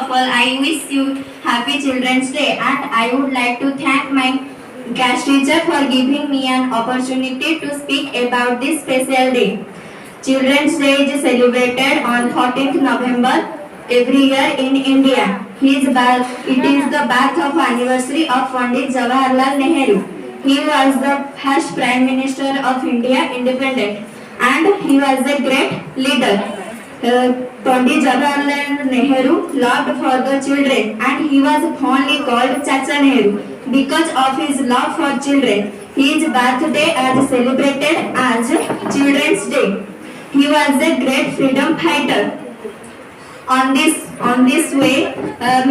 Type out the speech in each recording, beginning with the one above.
of all, I wish you happy Children's Day, and I would like to thank my guest teacher for giving me an opportunity to speak about this special day. Children's Day is celebrated on 14th November every year in India. It is the birth of anniversary of Pandit Jawaharlal Nehru. He was the first Prime Minister of India independent, and he was a great leader. Pandit Jawaharlal Nehru loved for the children, and he was fondly called Chacha Nehru because of his love for children. His birthday is celebrated as Children's Day. He was a great freedom fighter. On this way,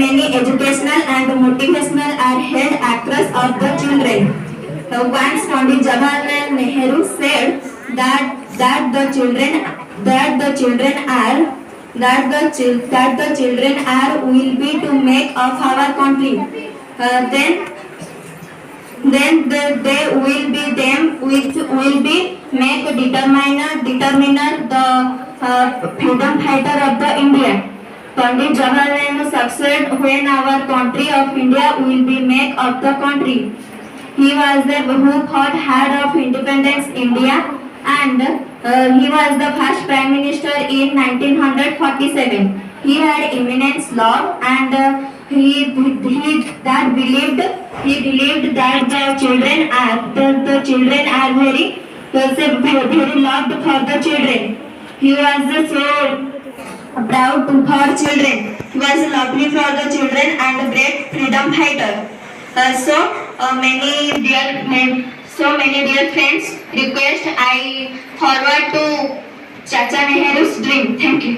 many educational and motivational are held across of the children. Once Pandit Jawaharlal Nehru said that the children are will be to make of our country. Then they will be them which will be make determiner the freedom fighter of the India. Pandit Jawaharlal succeeded when our country of India will be make of the country. He was the who fought hard of independence India, and he was the first Prime Minister in 1947. He had immense love, and he believed that the children are very loved for the children. He was so proud for children. He was lovely for the children and a great freedom fighter. So many dear friends request I forward to Chacha Nehru's dream. Thank you.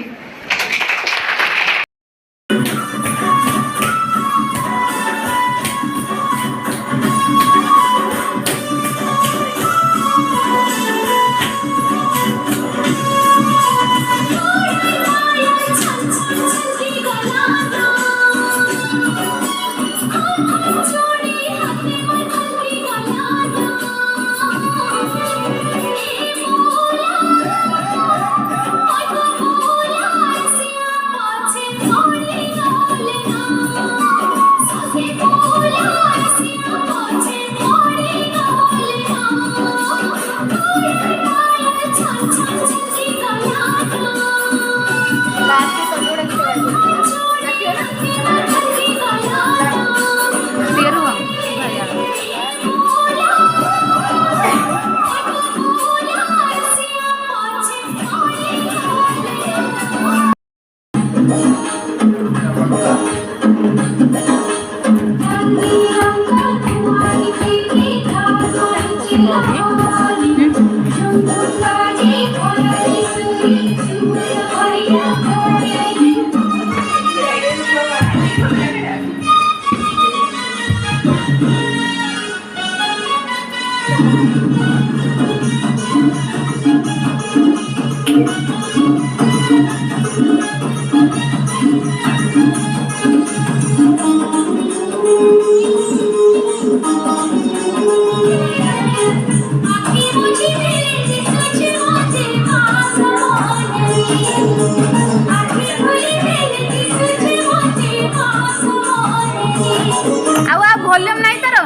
Volume नहीं तार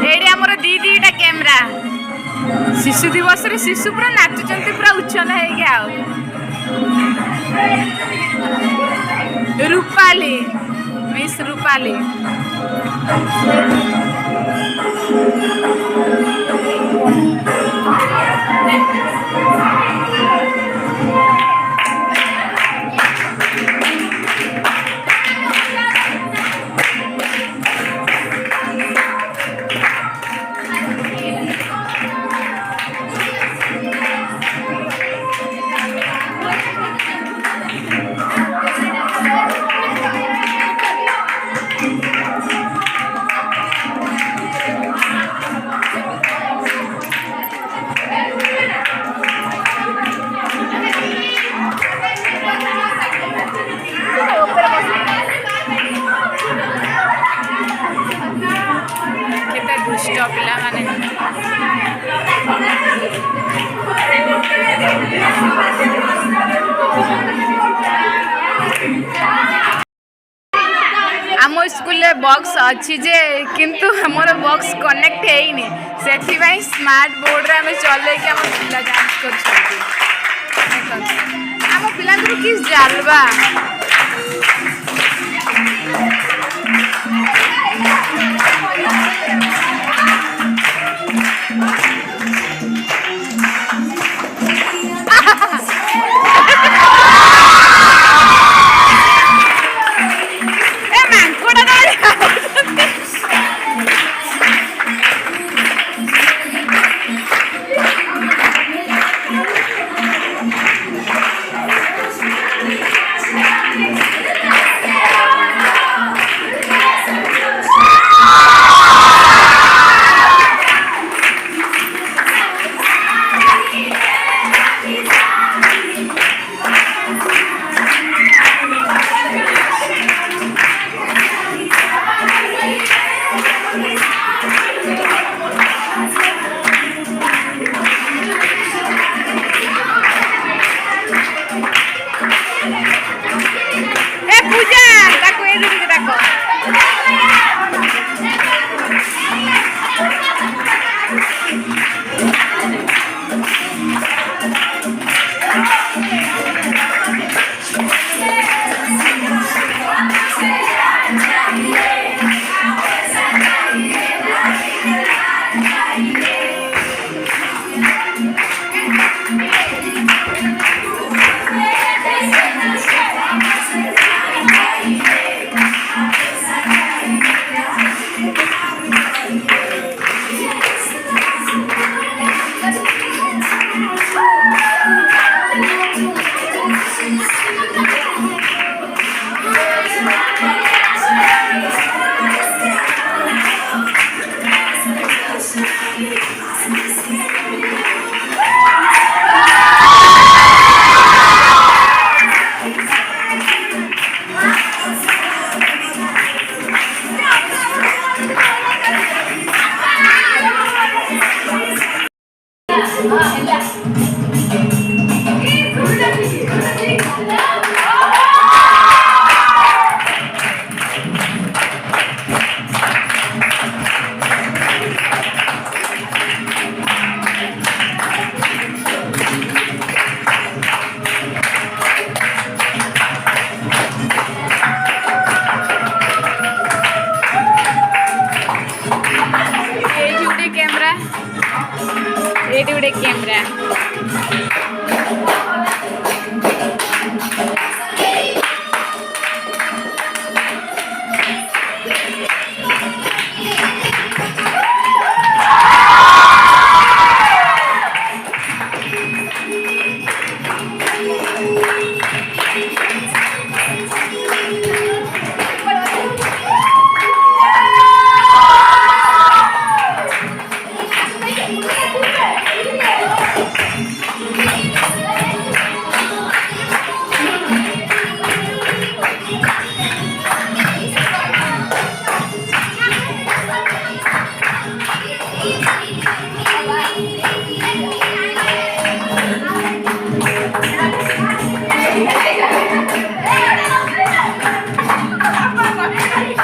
ଏଇଠି ଆମର ଦିଟା camera ଶିଶୁ ଦିବସରେ ଶିଶୁ ପୁରା ନାଚୁଛନ୍ତି ପୁରା ଉଚ୍ଛନ୍ନ ହେଇକି ଆଉ ରୂପାଲି ମିସ୍ ରୂପାଲି କେତେ ଦୁଷ୍ଟ ପିଲାମାନେ ଆମ ସ୍କୁଲରେ ବକ୍ସ ଅଛି ଯେ କିନ୍ତୁ ଆମର ବକ୍ସ କନେକ୍ଟ ହେଇନି ସେଥିପାଇଁ ସ୍ମାର୍ଟ ବୋର୍ଡରେ ଆମେ ଚଲେଇକି ଆମ ପିଲା ଡାନ୍ସ କରୁଛନ୍ତି ଆମ ପିଲାଙ୍କର କି ଜାଲବା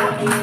out.